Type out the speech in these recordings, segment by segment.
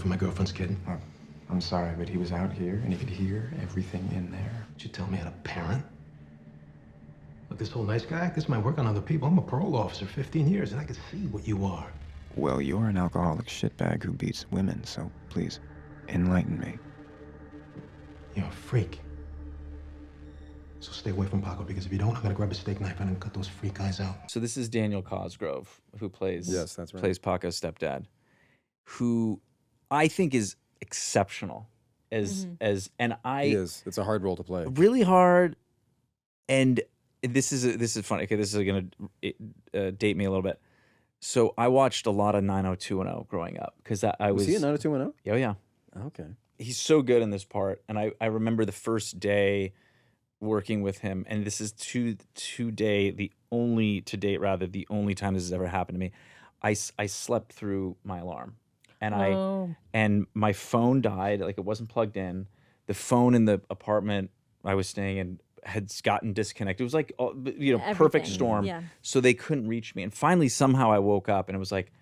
from my girlfriend's kid. Oh, I'm sorry, but he was out here and he could hear everything in there. Did you tell me I had a parent? Look, this whole nice guy, this might work on other people. I'm a parole officer, 15 years, and I can see what you are. Well, you're an alcoholic shitbag who beats women, so please, enlighten me. You're a freak. So stay away from Paco, because if you don't, I'm gonna grab a steak knife and cut those freak eyes out. So this is Daniel Cosgrove, who plays Yes, that's right. plays Paco's stepdad, who I think is exceptional and I He is. It's a hard role to play. really hard. And this is funny. Okay, this is gonna date me a little bit. So I watched a lot of 90210 growing up because I was he in 90210? Oh yeah, Okay. he's so good in this part. And I remember the first day working with him, and this is the only time this has ever happened to me. I slept through my alarm, and and my phone died. Like, it wasn't plugged in. The phone in the apartment I was staying in had gotten disconnected. It was like, perfect storm. Yeah. So they couldn't reach me. And finally, somehow I woke up, and it was like,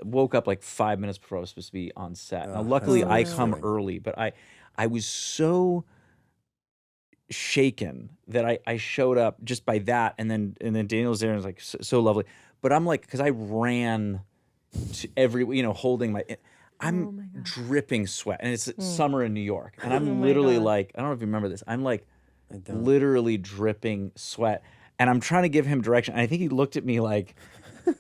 woke up like 5 minutes before I was supposed to be on set. Now, luckily, I come early, but I was so shaken that I showed up just by that, and then Daniel's there and was like so lovely. But I'm like, because I ran to holding my. I'm dripping sweat, and it's summer in New York, and I'm literally like, I don't know if you remember this. I'm like literally dripping sweat, and I'm trying to give him direction. And I think he looked at me like,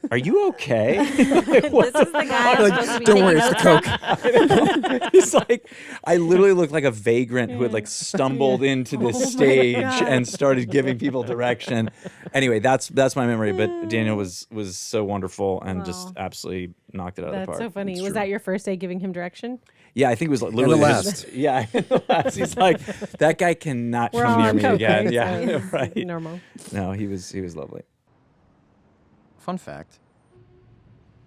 "Are you okay?" This is the guy I'm supposed to be Don't worry, taking it's notes the Coke. He's like, I literally looked like a vagrant who had like stumbled into this stage and started giving people direction. Anyway, that's my memory. But Daniel was so wonderful and just absolutely knocked it out of the park. That's so funny. Was that your first day giving him direction? Yeah, I think it was literally the last. in the last. He's like, that guy cannot We're come all near on me coke, again. right? Yeah, So it's right. normal. No, he was lovely. Fun fact.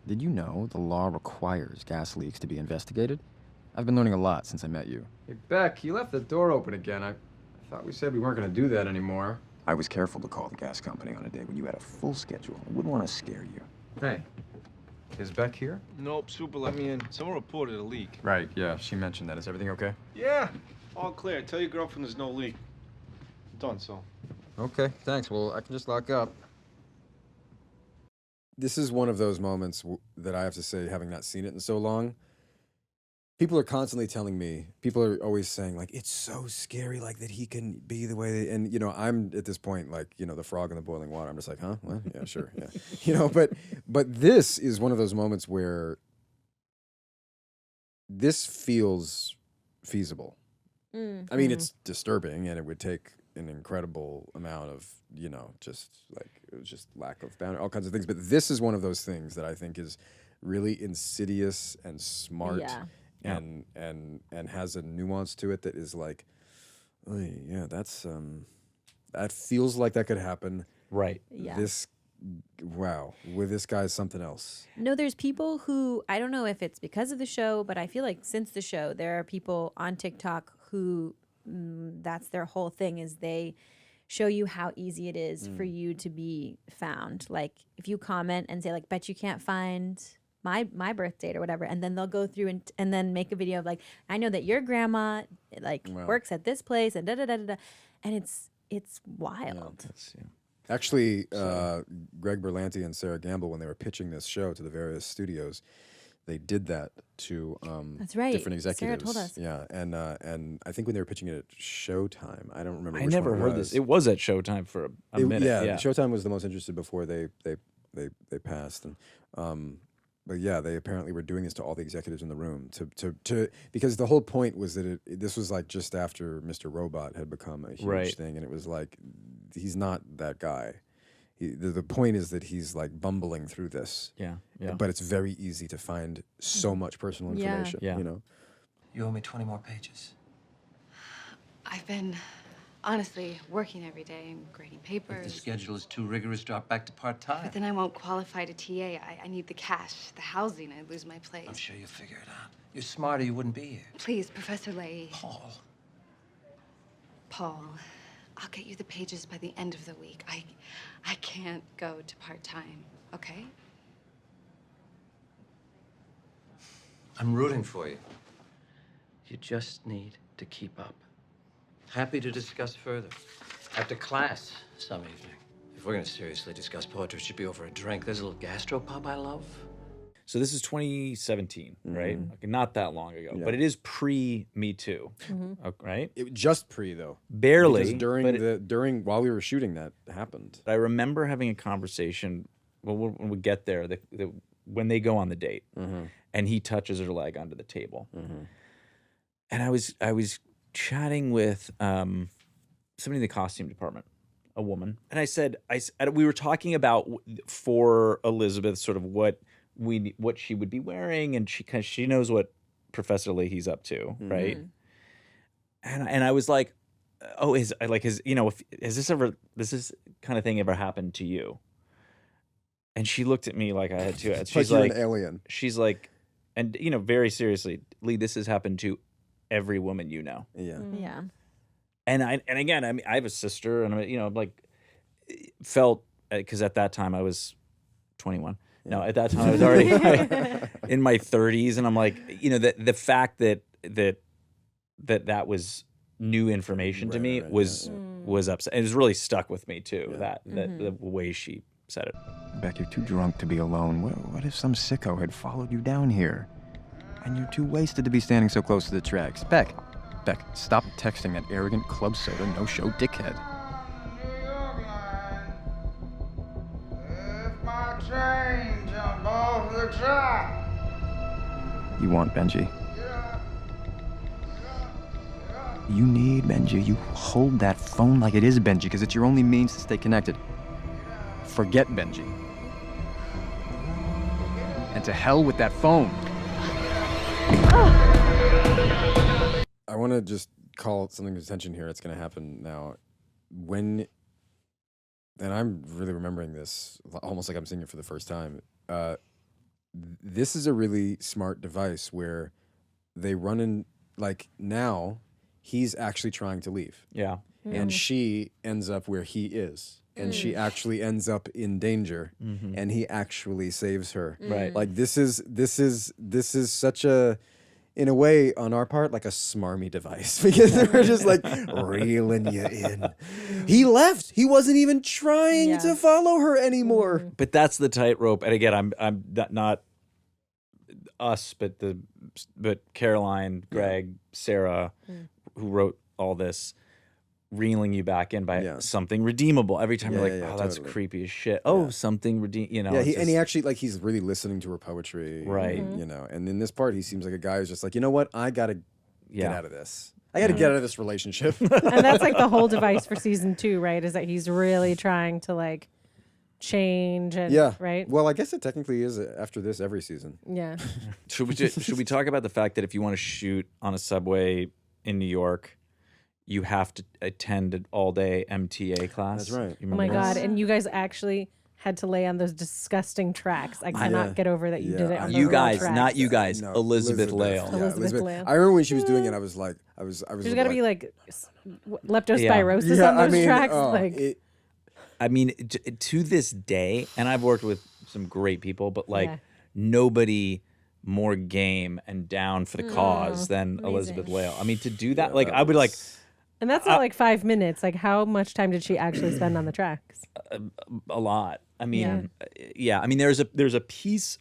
Did you know the law requires gas leaks to be investigated? I've been learning a lot since I met you. Hey, Beck, you left the door open again. I thought we said we weren't going to do that anymore. I was careful to call the gas company on a day when you had a full schedule. I wouldn't want to scare you. Hey, is Beck here? Nope, Super let me in. Someone reported a leak. Right, yeah, she mentioned that. Is everything okay? Yeah, all clear. Tell your girlfriend there's no leak. Done, so. Okay, thanks. Well, I can just lock up. This is one of those moments that I have to say, having not seen it in so long, people are constantly telling me, people are always saying, like, it's so scary, like, that he can be the way and, I'm at this point, like, the frog in the boiling water. I'm just like, huh? What? Yeah, sure, yeah. But this is one of those moments where this feels feasible. I mean, it's disturbing, and it would take an incredible amount of, just lack of boundary, all kinds of things. But this is one of those things that I think is really insidious and smart, and has a nuance to it that is like, oh, yeah, that's that feels like that could happen. Right. Yeah. With this guy's something else. No, there's people who, I don't know if it's because of the show, but I feel like since the show, there are people on TikTok who that's their whole thing, is they show you how easy it is for you to be found. Like, if you comment and say, like, bet you can't find my birth date or whatever, and then they'll go through and then make a video of, like, I know that your grandma, like, works at this place, and da-da-da-da-da. And it's wild. Actually, Greg Berlanti and Sarah Gamble, when they were pitching this show to the various studios, they did that to That's right. different executives. Sarah told us. Yeah, and I think when they were pitching it at Showtime, I don't remember. I which never one heard this. It was at Showtime for a minute. Yeah, Showtime was the most interested before they passed, and but yeah, they apparently were doing this to all the executives in the room to because the whole point was that this was like just after Mr. Robot had become a huge thing, and it was like, he's not that guy. The point is that he's like bumbling through this. Yeah. But it's very easy to find so much personal information. Yeah. You owe me 20 more pages. I've been, honestly, working every day and grading papers. If the schedule is too rigorous, drop back to part-time. But then I won't qualify to TA. I need the cash, the housing. I lose my place. I'm sure you'll figure it out. You're smarter, you wouldn't be here. Please, Professor Leigh. Paul. I'll get you the pages by the end of the week. I can't go to part-time, okay? I'm rooting for you. You just need to keep up. Happy to discuss further. After class, some evening. If we're gonna seriously discuss poetry, it should be over a drink. There's a little gastropub I love. So this is 2017, right? Like, not that long ago, Yeah. but it is pre-Me Too, right? It just pre though. Barely. Because during while we were shooting that happened. I remember having a conversation. Well, when we get there, when they go on the date, and he touches her leg onto the table, and I was chatting with somebody in the costume department, a woman, and I said we were talking about for Elizabeth sort of what she would be wearing, and she knows what Professor Leahy's up to, right? And I was like, oh, has this kind of thing ever happened to you? And she looked at me like I had two heads. She's you're like an alien. She's like, and very seriously, Lee, this has happened to every woman you know. Yeah. Yeah. And again, I mean, I have a sister, and felt, because at that time I was 21. No, at that time I was already in my 30s, and I'm like, the fact that was new information to me was upset. It was really stuck with me too. That the way she said it. Beck, you're too drunk to be alone. What if some sicko had followed you down here? And you're too wasted to be standing so close to the tracks. Beck, stop texting that arrogant club soda no-show dickhead. You want Benji. You need Benji. You hold that phone like it is Benji, because it's your only means to stay connected. Forget Benji. And to hell with that phone. I want to just call something to attention here. It's going to happen now. And I'm really remembering this, almost like I'm seeing it for the first time. This is a really smart device where they run in, like, now he's actually trying to leave. Yeah. And she ends up where he is. And she actually ends up in danger, and he actually saves her. Right. Like, this is such a, in a way, on our part, like a smarmy device, because we're just like reeling you in. He left. He wasn't even trying to follow her anymore. But that's the tightrope. And again, I'm not us, but Caroline, Greg, Sarah, who wrote all this, reeling you back in by something redeemable. Every time you're like, oh, that's creepy as shit. Oh, something redeemable. And he actually, like, he's really listening to her poetry. Right. And in this part, he seems like a guy who's just like, you know what? I got to get out of this. I got to get out of this relationship. And that's like the whole device for season 2, right? Is that he's really trying to, like, change and right? Well, I guess it technically is after this every season. Yeah. Should we talk about the fact that if you want to shoot on a subway in New York, you have to attend an all-day MTA class? That's right. Oh my God. And you guys actually had to lay on those disgusting tracks. I cannot get over that you did it on You the guys, tracks. not you guys. No, Elizabeth Lale. Yeah, Elizabeth Lale. I remember when she was doing it, I was like, There's got to be like leptospirosis on those tracks. I mean, to this day, and I've worked with some great people, but nobody more game and down for the cause than Elizabeth Lale. I mean, to do that, I would like. And that's not like 5 minutes. Like, how much time did she actually spend on the tracks? A lot. I mean, I mean, there's a piece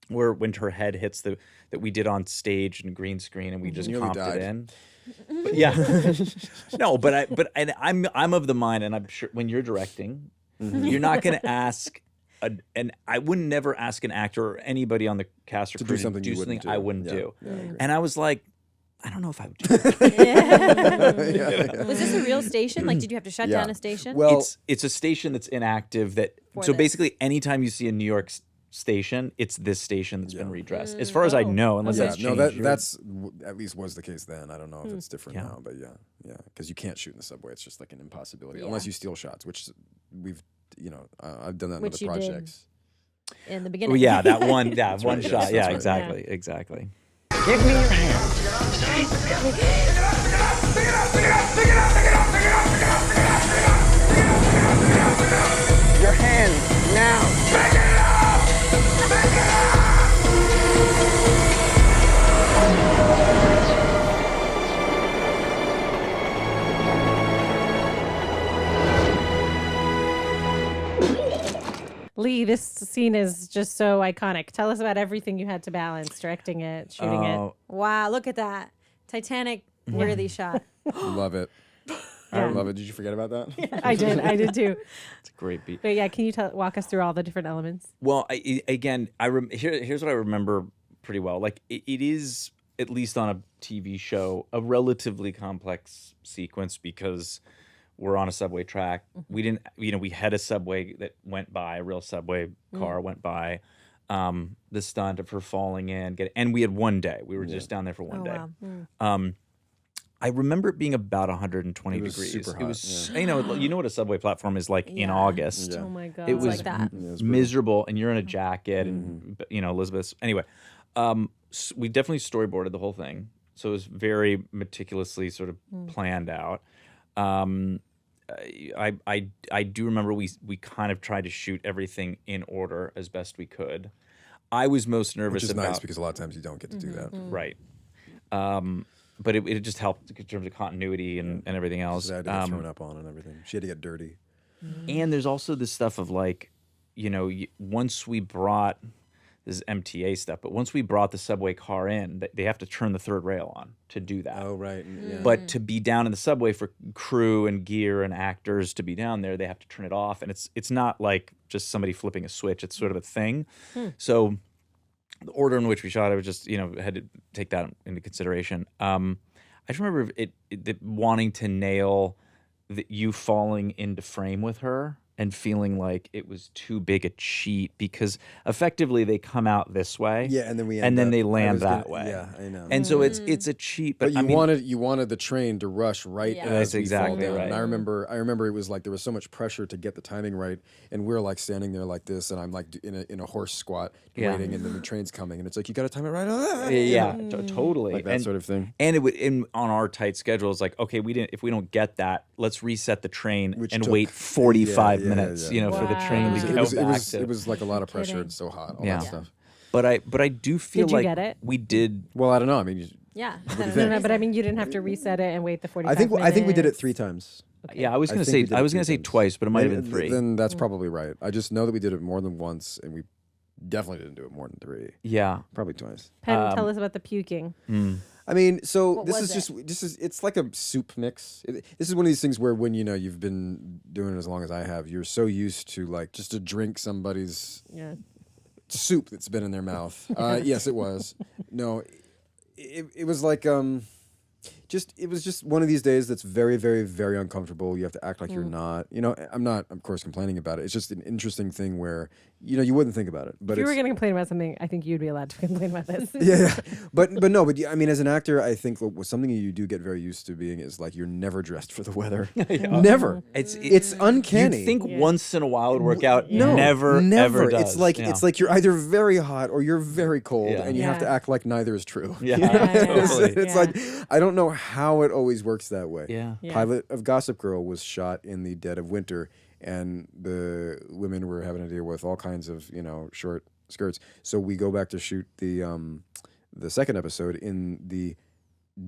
where when her head hits that we did on stage and green screen, and we just comped it in. But no, I'm of the mind, and I'm sure when you're directing, you're not going to ask. And I would never ask an actor or anybody on the cast or crew to do something I wouldn't do. And I was like, I don't know if I would do that. Was this a real station? Like, did you have to shut down a station? Well, it's a station that's inactive. Basically, anytime you see a New York station, it's this station that's been redressed. As far as I know, unless that's changed. That's at least was the case then. I don't know if it's different now, but because you can't shoot in the subway. It's just like an impossibility unless you steal shots, which we've, I've done that in other projects. In the beginning. Oh, yeah, that one shot. Yeah, exactly. Give me your hand. Your hand now. Pick it up! Pick it up! Lee, this scene is just so iconic. Tell us about everything you had to balance, directing it, shooting it. Wow, look at that. Titanic worthy shot. Love it. I love it. Did you forget about that? Yeah, I did too. It's a great beat. But yeah, can you walk us through all the different elements? Well, here's what I remember pretty well. Like it is, at least on a TV show, a relatively complex sequence because we're on a subway track. We didn't, we had a subway that went by, a real subway car went by. The stunt of her falling in, and we had one day. We were just down there for one day. Wow. I remember it being about 120 degrees. Super hot, it was, you know what a subway platform is like in August. Oh my God. It was like that. miserable, and you're in a jacket, and Elizabeth's. Anyway, we definitely storyboarded the whole thing, so it was very meticulously sort of planned out. I do remember we kind of tried to shoot everything in order as best we could. I was most nervous Which is about nice because a lot of times you don't get to do that. right. But it just helped in terms of continuity and everything else. She had to get thrown up on and everything. She had to get dirty. And there's also this stuff of like, once we brought this is MTA stuff, but once we brought the subway car in, they have to turn the third rail on to do that. Oh, right. Yeah. But to be down in the subway for crew and gear and actors to be down there, they have to turn it off. And it's not like just somebody flipping a switch. It's sort of a thing. So the order in which we shot, I was just, had to take that into consideration. I just remember it wanting to nail you falling into frame with her and feeling like it was too big a cheat because effectively they come out this way, and then they land that way. Yeah, I know. And so it's a cheat, but you wanted the train to rush right as That's we exactly fall down. right. And I remember it was like there was so much pressure to get the timing right, and we're like standing there like this, and I'm like in a horse squat waiting, and then the train's coming, and it's like you got to time it right. Totally, like that sort of thing. And it would on our tight schedule, it's like if we don't get that, let's reset the train and took- wait 45 minutes, yeah. for the train to go back. It was like a lot of pressure. It's so hot, all that stuff. But I do feel Did you like get it? we did. Well, I don't know. I mean, Yeah. No, but I mean, you didn't have to reset it and wait the 45 minutes. I think we did it 3 times. Yeah, I was gonna say twice, but it might have been 3. Then that's probably right. I just know that we did it more than once, and we definitely didn't do it more than 3. Yeah, probably twice. Penn, tell us about the puking. I mean, so What this was is it's like a soup mix. This is one of these things where when you've been doing it as long as I have, you're so used to like just to drink somebody's soup that's been in their mouth. Yes, it was. No, it was like it was just one of these days that's very, very, very uncomfortable. You have to act like you're not. I'm not, of course, complaining about it. It's just an interesting thing where you wouldn't think about it. But If you were going to complain about something, I think you'd be allowed to complain about this. Yeah. But I mean, as an actor, I think something you do get very used to being is like you're never dressed for the weather. Never. It's uncanny. You'd think once in a while it would work out. No, never ever does. It's like you're either very hot or you're very cold, and you have to act like neither is true. Yeah, totally. It's like I don't know how it always works that way. Yeah. Pilot of Gossip Girl was shot in the dead of winter, and the women were having to deal with all kinds of short skirts. So we go back to shoot the second episode in the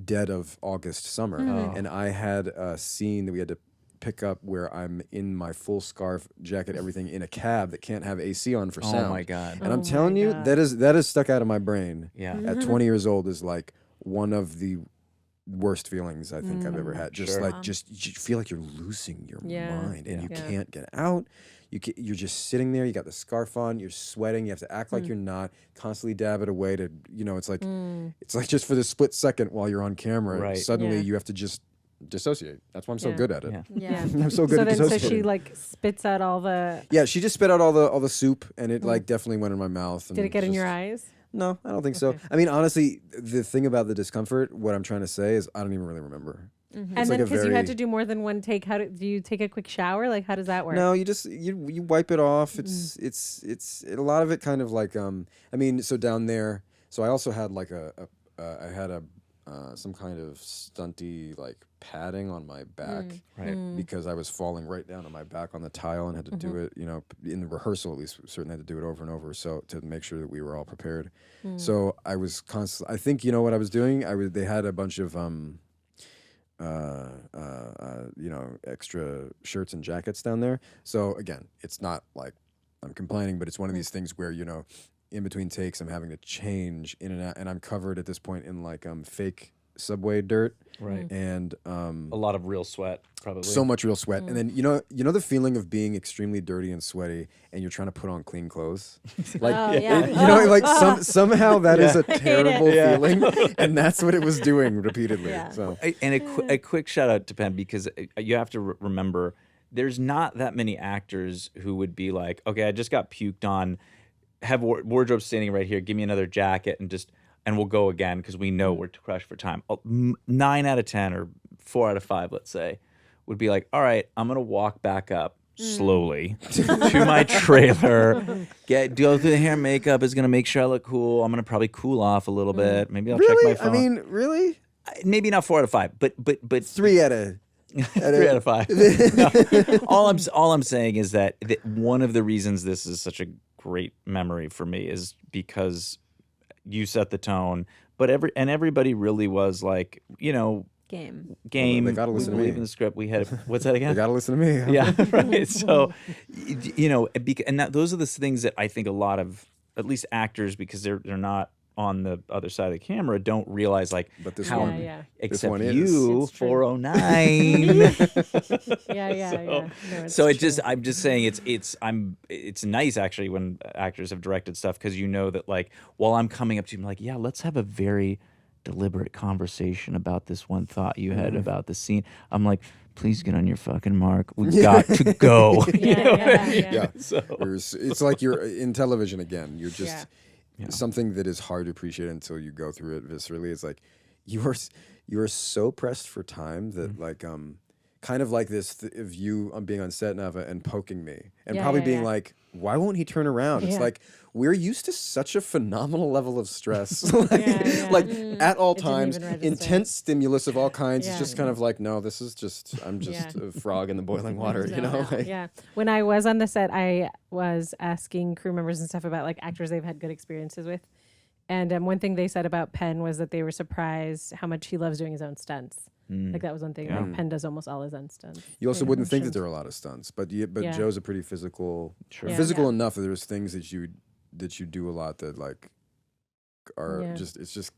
dead of August summer, and I had a scene that we had to pick up where I'm in my full scarf, jacket, everything in a cab that can't have AC on for sound. Oh my God. And I'm telling you, that is stuck out of my brain. Yeah. At 20 years old is like one of the worst feelings I think I've ever had. Just you feel like you're losing your mind and you can't get out. You're just sitting there. You got the scarf on. You're sweating. You have to act like you're not. Constantly dab it away to it's like just for the split second while you're on camera. Right. Suddenly you have to just dissociate. That's why I'm so good at it. Yeah. I'm so good at dissociating. So she like spits out all the. Yeah, she just spit out all the soup, and it like definitely went in my mouth. And Did it get in your eyes? No, I don't think so. I mean, honestly, the thing about the discomfort, what I'm trying to say is, I don't even really remember. And then because you had to do more than one take, do you take a quick shower? Like, how does that work? No, you just you wipe it off. It's a lot of it kind of like I mean, so down there. So I also had like I had some kind of stunty like padding on my back, because I was falling right down on my back on the tile and had to do it. In the rehearsal at least, we certainly had to do it over and over, so to make sure that we were all prepared. So I was constantly. I think what I was doing. They had a bunch of extra shirts and jackets down there. So again, it's not like I'm complaining, but it's one of these things where, you know, in between takes, I'm having to change in and out, and I'm covered at this point in like fake subway dirt, Right. and a lot of real sweat, probably. so much real sweat, and then you know the feeling of being extremely dirty and sweaty, and you're trying to put on clean clothes, like Oh, yeah. you know, like somehow that is a terrible Yeah. feeling, and that's what it was doing repeatedly. Yeah. So And a quick shout out to Penn, because you have to remember, there's not that many actors who would be like, okay, I just got puked on, have wardrobe standing right here, give me another jacket, and we'll go again, because we know we're crushed for time. 9 out of 10 or 4 out of 5, let's say, would be like, all right, I'm gonna walk back up slowly to my trailer, go through the hair and makeup, is gonna make sure I look cool. I'm gonna probably cool off a little bit. Maybe I'll check my really, phone. I mean, really, maybe not 4 out of 5, but 3 out of 3 out of 5. No. All I'm saying is that one of the reasons this is such a great memory for me is because you set the tone, but everybody really was like, you know, Game. They gotta we listen to believe me. in the script. We had what's that again? They got to listen to me. Yeah, right. So, you know, and those are the things that I think a lot of, at least actors, because they're not on the other side of the camera, don't realize, like, But this how, one, Yeah. except one is. you, It's true. 409. Yeah. So, No, it's so true. I'm just saying it's nice actually when actors have directed stuff, because you know that, like, while I'm coming up to you, I'm like, yeah, let's have a very deliberate conversation about this one thought you had about the scene. I'm like, please get on your fucking mark. We've got to go. You know what I mean? Yeah. So It's like you're in television again. You're just Yeah. something that is hard to appreciate until you go through it viscerally. It's like you are so pressed for time that like kind of like this of you being on set, Nava, and poking me and probably being like, why won't he turn around? It's like we're used to such a phenomenal level of stress, like at all times, even register. intense stimulus of all kinds. It's Yeah. just kind of like, no, this is just I'm just a frog in the boiling water, you know? Like, Yeah. When I was on the set, I was asking crew members and stuff about like actors they've had good experiences with. And one thing they said about Penn was that they were surprised how much he loves doing his own stunts. Like that was one thing. Like Penn does almost all his own stunts. You also Yeah, wouldn't think that shows. there are a lot of stunts, but Yeah. Joe's a pretty physical, Yeah. physical Yeah. enough that there's things that you do a lot that like are just it's just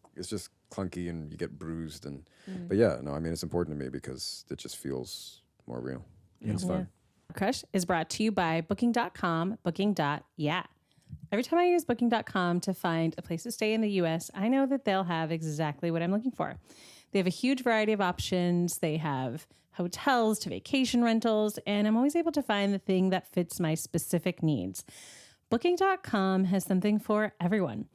clunky and you get bruised and but yeah, no, I mean it's important to me because it just feels more real. It's fun. Crush is brought to you by Booking.com, Booking.yeah. Every time I use Booking.com to find a place to stay in the US, I know that they'll have exactly what I'm looking for. They have a huge variety of options. They have hotels to vacation rentals, and I'm always able to find the thing that fits my specific needs. Booking.com has something for everyone.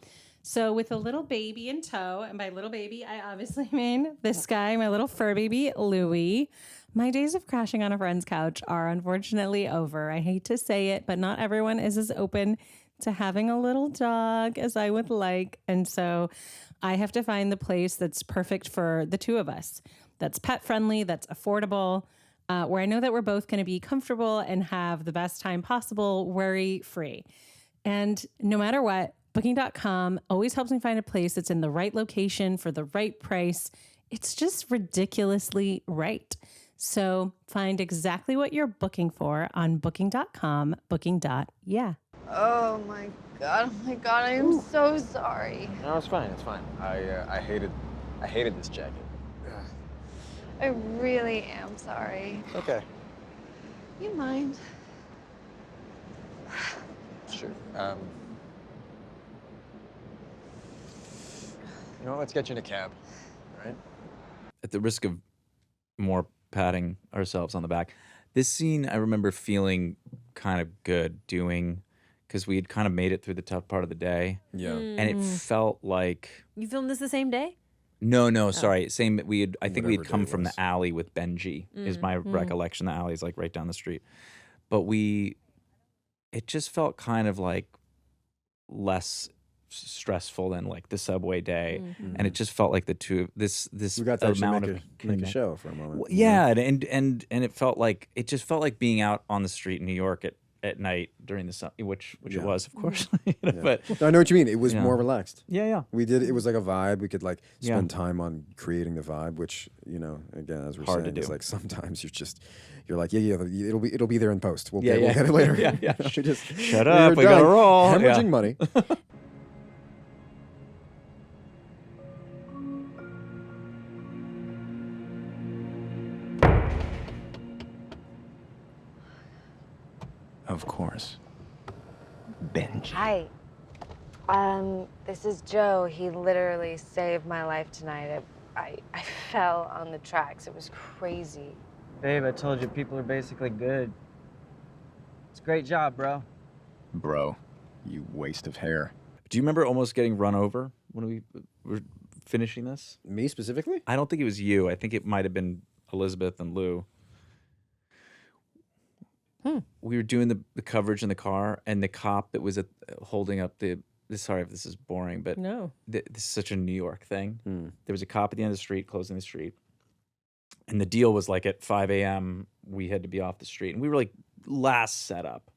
So with a little baby in tow, and by little baby, I obviously mean this guy, my little fur baby, Louie. My days of crashing on a friend's couch are unfortunately over. I hate to say it, but not everyone is as open to having a little dog as I would like. And so I have to find the place that's perfect for the two of us, that's pet friendly, that's affordable, where I know that we're both going to be comfortable and have the best time possible, worry free. And no matter what, Booking.com always helps me find a place that's in the right location for the right price. It's just ridiculously right. So find exactly what you're booking for on Booking.com, Booking.yeah. Oh my god, I am so sorry. No, it's fine. It's fine. I hated this jacket. I really am sorry. Okay. You mind? Sure. You know what? Let's get you in a cab. All right? at the risk of more patting ourselves on the back, this scene I remember feeling kind of good doing because we had kind of made it through the tough part of the day. Yeah. And it felt like You filmed this the same day? no, sorry. Same. I think we had Whatever come day it from the was. alley with Benji. Is my recollection. The alley is like right down the street, but it just felt kind of like less stressful than like the subway day, and it just felt like the two this We got to actually amount make of a connect- show for a moment. Well, yeah, and it felt like being out on the street in New York at night during the summer, which Yeah. it was, of course. Yeah. But No, I know what you mean. It was Yeah. more relaxed. yeah. We did. It was like a vibe. We could like Yeah. spend time on creating the vibe, which again, as we're Hard to saying, is do. like sometimes you're like, yeah, it'll be there in post. We'll Yeah, get yeah. it later. Yeah, yeah. We just Shut up, we we're gotta done. roll. Hemorrhaging Yeah. money. Of course. Benji. Hi. This is Joe. He literally saved my life tonight. I fell on the tracks. It was crazy. Babe, I told you people are basically good. It's a great job, bro. Bro, you waste of hair. Do you remember almost getting run over when we were finishing this? Me specifically? I don't think it was you. I think it might have been Elizabeth and Lou. We were doing the coverage in the car, and the cop that was holding up sorry if this is boring, but No. this is such a New York thing. There was a cop at the end of the street, closing the street. And the deal was like at 5 a.m., we had to be off the street. And we were like last setup.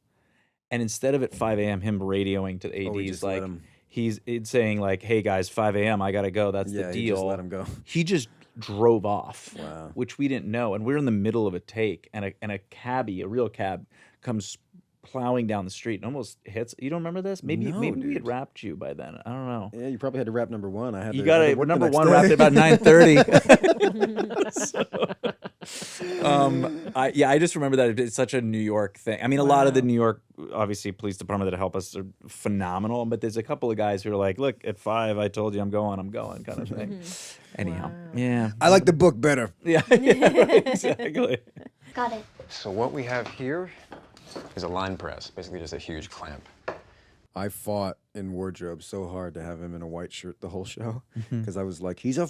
And instead of at 5 a.m., him radioing to the ADs, just let like, him- he's saying like, hey guys, 5 a.m., I got to go. That's Yeah, the he deal. just let him go. He just drove off, Wow. which we didn't know. And we were in the middle of a take, and a cabbie, a real cab, comes plowing down the street and almost hits. You don't remember this? Maybe No, we had dude. wrapped you by then. I don't know. Yeah, you probably had to wrap number one. I had You to got to it. work the Number next one day. wrapped at about 9:30. I just remember that it's such a New York thing. I mean, a lot of the New York, obviously, police department that help us are phenomenal, but there's a couple of guys who are like, "Look, at 5, I told you I'm going," kind of thing. Anyhow, yeah, I like the book better. yeah, exactly. Got it. So what we have here is a line press, basically just a huge clamp. I fought in wardrobe so hard to have him in a white shirt the whole show Mm-hmm. because I was like, he's a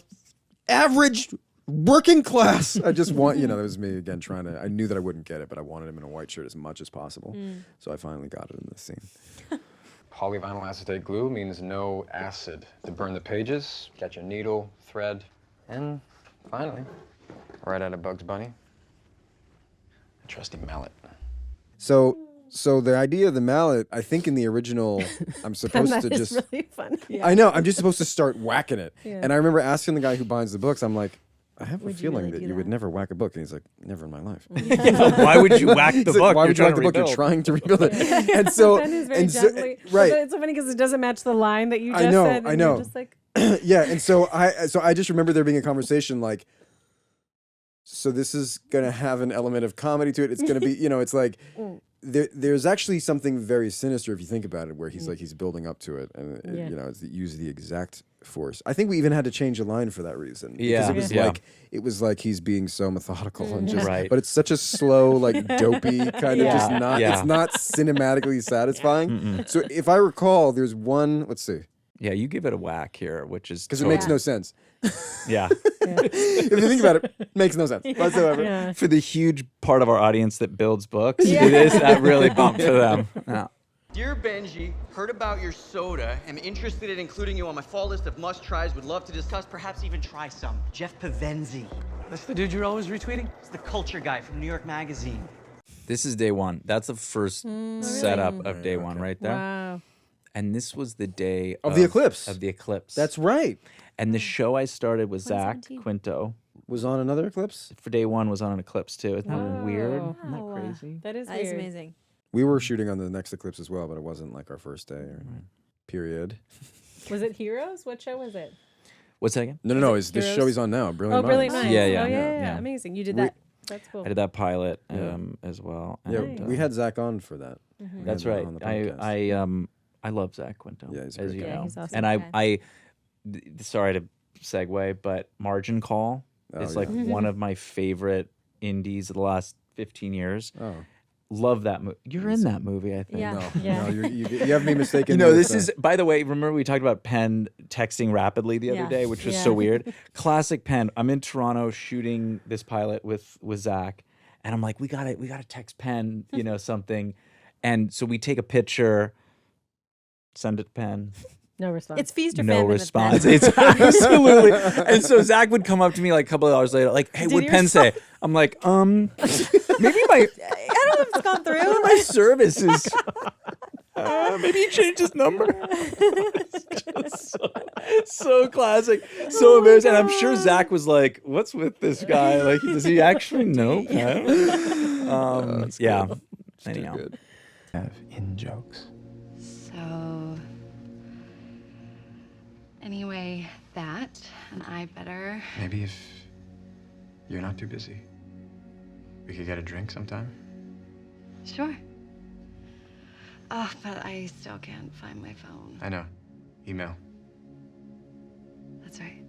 average working class. I just want, that was me again trying to. I knew that I wouldn't get it, but I wanted him in a white shirt as much as possible. So I finally got it in this scene. Polyvinyl acetate glue means no acid to burn the pages. Got your needle, thread, and finally, right out of Bugs Bunny, a trusty mallet. So the idea of the mallet, I think in the original, I'm supposed That to is just. really funny. I know. I'm just supposed to start whacking it. Yeah. And I remember asking the guy who binds the books, I'm like, I have a Would you feeling really that do you would that? never whack a book. And he's like, never in my life. Why would you whack the He's like, book? Why You're would you whack trying the to book? You're rebuild. trying to rebuild it. And so, That is very and so, gently. right. But it's so funny because it doesn't match the line that you just I know, said. And I know. You're just like, Yeah, and so I just remember there being a conversation like, so this is gonna have an element of comedy to it. It's gonna be, it's like there's actually something very sinister if you think about it, where he's like he's building up to it, and Yeah. it's use the exact force. I think we even had to change a line for that reason. Because Yeah. it was like he's being so methodical and just, Right. but it's such a slow, like dopey kind of just Yeah. not. Yeah. It's not cinematically satisfying. So if I recall, there's one. Let's see. Yeah, you give it a whack here, which is Because it makes no sense. Yeah. If you think about it, it makes no sense whatsoever. yeah. For the huge part of our audience that builds books, it is that really bump for them. Yeah. Dear Benji, heard about your soda. Am interested in including you on my fall list of must-tries. Would love to discuss, perhaps even try some. Jeff Pavenzi. That's the dude you're always retweeting? It's the culture guy from New York Magazine. This is day one. That's the first setup of day one right there. Wow. And this was the day Of the eclipse. Of the eclipse. That's right. And the show I started with Zach 2017. Quinto Was on another eclipse. for day one was on an eclipse too. Isn't that weird? Wow. Isn't that crazy? That is That weird. is amazing. We were shooting on the next eclipse as well, but it wasn't like our first day or period. Was it Heroes? What show was it? What's that again? No. it It's this Heroes? show he's on now. Brilliant Oh, Brilliant Minds. Minds. Yeah, yeah, Oh, yeah. Amazing. You did We- that. That's cool. I did that pilot Yeah. as well. Yeah, and, we had Zach on for that. We had That's him right. on the podcast. I love Zach Quinto. Yeah, he's a as great you guy. know. he's awesome. And Okay. sorry to segue, but Margin Call Oh, is yeah. like one of my favorite indies of the last 15 years. Oh. Love that movie. You're in that movie, I think. Yeah. No, Yeah. no, you have me mistaken. You know, with, this is, by the way, remember we talked about Penn texting rapidly the other Yeah. day, which was Yeah. so weird. Classic Penn. I'm in Toronto shooting this pilot with Zach, and I'm like, we gotta text Penn, something. And so we take a picture, send it to Penn. No response. It's feast or No famine. with response. Penn. It's absolutely. And so Zach would come up to me like a couple of hours later, like, "Hey, Did what'd your Penn say?" I'm like, maybe my I don't know if it's gone through. my service is. Maybe he changed his number. It's just so classic, so embarrassing. And I'm sure Zach was like, "What's with this guy? Like, does he actually know?" Yeah. Anyhow, Have in jokes. So, anyway, that, and I better. Maybe if you're not too busy, we could get a drink sometime. Sure. Oh, but I still can't find my phone. I know. Email. That's right.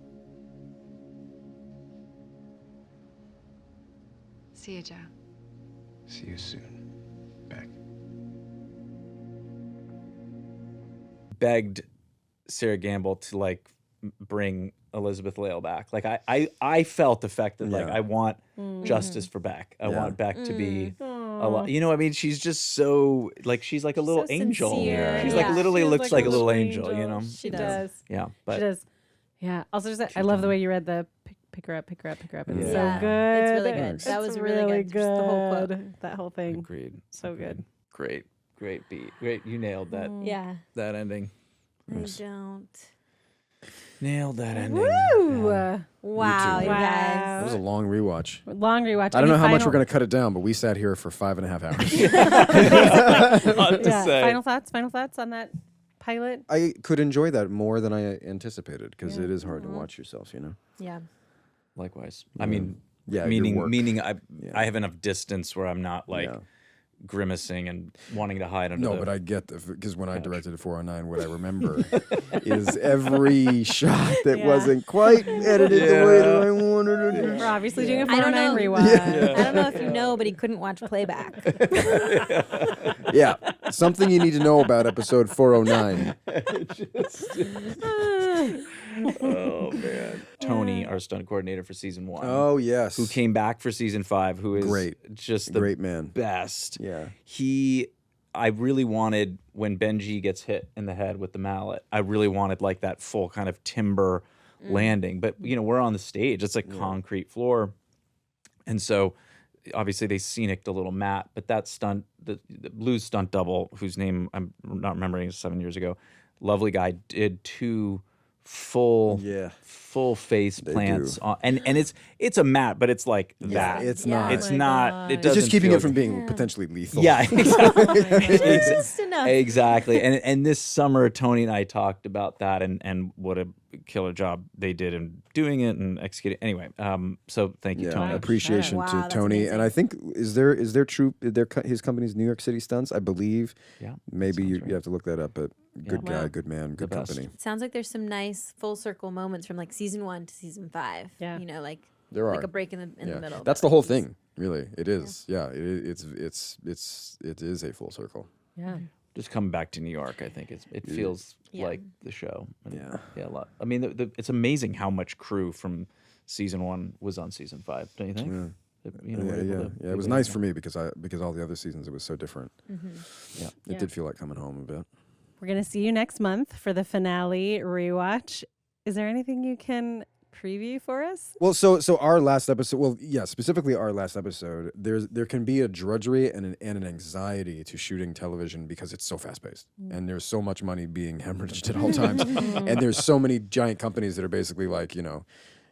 See you, Joe. See you soon. Beck. begged Sarah Gamble to like bring Elizabeth Lale back. Like I felt affected. Like I want justice for Beck. I want Beck to be a lot. You know, I mean, she's just so like she's like a little angel. sincere. She's like literally She is looks like a little angel. angel. You know, She does. Yeah, but She does. Yeah. Also, just I love the way you read the pick her up, pick her up, pick her up. It's so Yeah. good. It's really good. That was really good. Just the whole quote. That whole thing. Agreed. So good. Great beat. Great, you nailed that. Yeah. That ending. I don't. Nailed that ending. Woo! Wow, you guys. That was a long rewatch. Long rewatch. I don't know how much Final- we're going to cut it down, but we sat here for 5.5 hours. Yeah. Final thoughts on that pilot? I could enjoy that more than I anticipated because it is hard to watch yourself, you know? Yeah. Likewise. I mean, Yeah, your work. meaning I have enough distance where I'm not like grimacing and wanting to hide under. No, but I get because when I directed 409, what I remember is every shot that wasn't quite edited the way that I wanted it. We're obviously doing a I don't 409 know. rewatch. I don't know if you know, but he couldn't watch playback. Yeah, something you need to know about episode 409. Oh man, Tony, our stunt coordinator for season 1. Oh yes, who came back for season 5? Who is just the great man, best. Yeah, I really wanted when Benji gets hit in the head with the mallet. I really wanted like that full kind of timber landing, but you know we're on the stage. It's a concrete floor, and so obviously they scenicked a little mat. But that stunt, the Blues stunt double, whose name I'm not remembering, 7 years ago, lovely guy, did 2 full face plants on, and it's a mat, but it's like that. It's not. It's not. It It's doesn't just keeping feel it from being potentially lethal. Yeah, exactly. Just enough. Exactly. And this summer, Tony and I talked about that and what a killer job they did in doing it and executing. Anyway, so thank you, Tony. Appreciation Wow, to that's Tony, amazing. and I think is there his company's New York City stunts, I believe. Yeah, maybe you have to look that up, but good guy, Wow. good man, good best. company. It sounds like there's some nice full circle moments from like season 1 to season 5. Yeah. You know, like There like are. a break in the middle. That's the whole thing, really. It is. Yeah, it is a full circle. Yeah. Just coming back to New York, I think it feels like the show. And a lot. I mean, it's amazing how much crew from season 1 was on season 5. Don't you think? Yeah. You know, we're able to- It was nice for me because all the other seasons it was so different. Yeah, it did feel like coming home a bit. We're going to see you next month for the finale rewatch. Is there anything you can preview for us? Well, so our last episode. Well, yeah, specifically our last episode. There can be a drudgery and an anxiety to shooting television because it's so fast paced, and there's so much money being hemorrhaged at all times, and there's so many giant companies that are basically like, you know,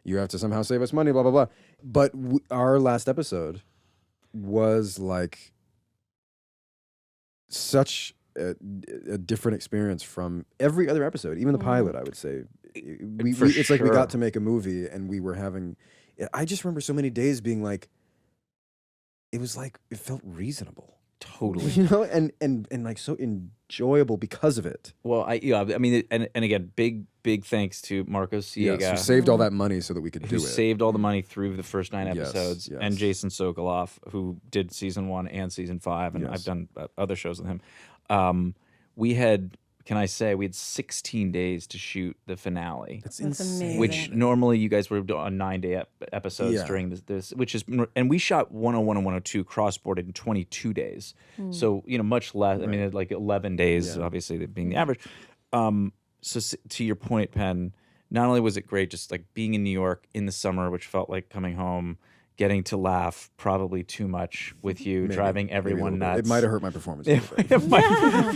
you have to somehow save us money, blah blah blah. But our last episode was like such a different experience from every other episode, even the pilot. I would say it's like we got to make a movie, and we were having. I just remember so many days being like, it was like it felt reasonable, totally, you know, and like so enjoyable because of it. Well, I mean, and again, big thanks to Marco Siega, Yes, who saved all that money so that we could do it. Saved all the money through the first 9 Yes, episodes, yes. and Jason Sokoloff, who did season 1 and season 5, and Yes. I've done other shows with him. We had 16 days to shoot the finale. That's insane. Which normally you guys were on 9-day episodes Yeah. during this, which is, and we shot 101 and 102 cross-boarded in 22 days. So, you know, much less, I mean, like 11 days, obviously, being the average. to your point, Penn, not only was it great just like being in New York in the summer, which felt like coming home, getting to laugh probably too much with you, driving everyone nuts. It might have hurt my performance. It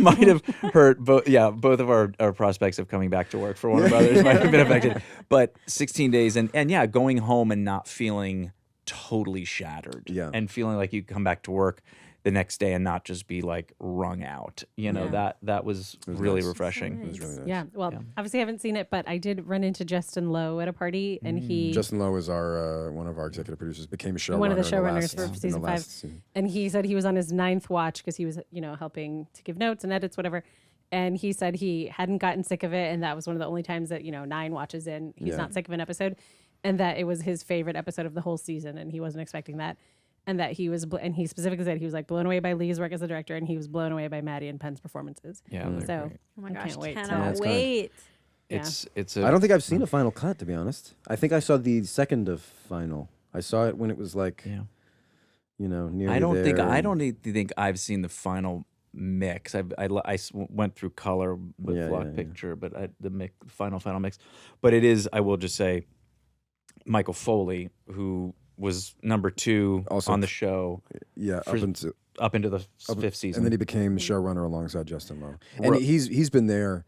might have hurt both of our prospects of coming back to work for Warner Brothers might have been affected. But 16 days and yeah, going home and not feeling totally shattered. Yeah. And feeling like you come back to work the next day and not just be like wrung out. You know, that was really refreshing. It was really nice. Yeah. Well, obviously I haven't seen it, but I did run into Justin Lowe at a party, and Justin Lowe is our one of our executive producers, became a showrunner. One of the showrunners for season 5. And he said he was on his 9th watch because he was, helping to give notes and edits, whatever. And he said he hadn't gotten sick of it, and that was one of the only times that 9 watches in he's not sick of an episode, and that it was his favorite episode of the whole season, and he wasn't expecting that. And that he was, and he specifically said he was like blown away by Lee's work as a director, and he was blown away by Maddie and Penn's performances. Yeah, so great. Oh my I gosh, can't wait. cannot wait. It's I don't think I've seen a final cut, to be honest. I think I saw the second of final. I saw it when it was like, nearly I don't there. think I've seen the final mix. I went through color with Block Picture, but the final mix. But it is, I will just say, Michael Foley, who was number 2 also on the show. Yeah, up into the 5th season, and then he became showrunner alongside Justin Lowe, and he's been there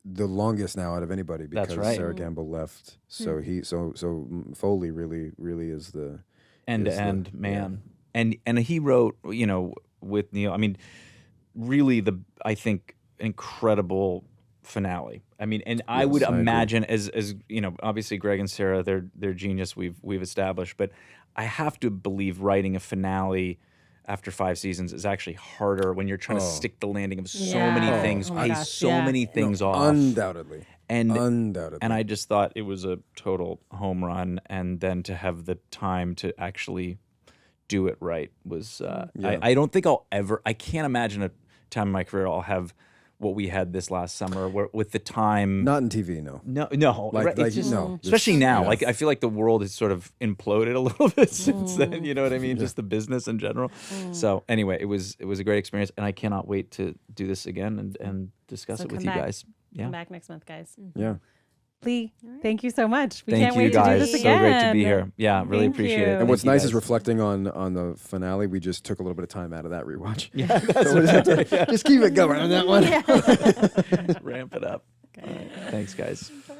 the longest now out of anybody because Sarah Gamble left. So so Foley really is the end-to-end man, and he wrote with Neil. I mean, really I think incredible finale. I mean, and I would imagine as obviously Greg and Sarah, they're genius. We've established, but I have to believe writing a finale after 5 seasons is actually harder when you're trying to stick the landing of so many things, many things off. Undoubtedly. And I just thought it was a total home run, and then to have the time to actually do it right was I don't think I can't imagine a time in my career I'll have what we had this last summer with the time. Not in TV, no. No. Especially now. Like, I feel like the world has sort of imploded a little bit since then. You know what I mean? Just the business in general. So anyway, it was a great experience, and I cannot wait to do this again and discuss it with you guys. Yeah. Come back next month, guys. Yeah. Lee, thank you so much. We Thank can't you wait guys. to do this again. So great to be here. Yeah, really appreciate it. And what's nice is reflecting on the finale. We just took a little bit of time out of that rewatch. Yeah, that's just keep it going on that one. Ramp it up. Thanks, guys. Bye.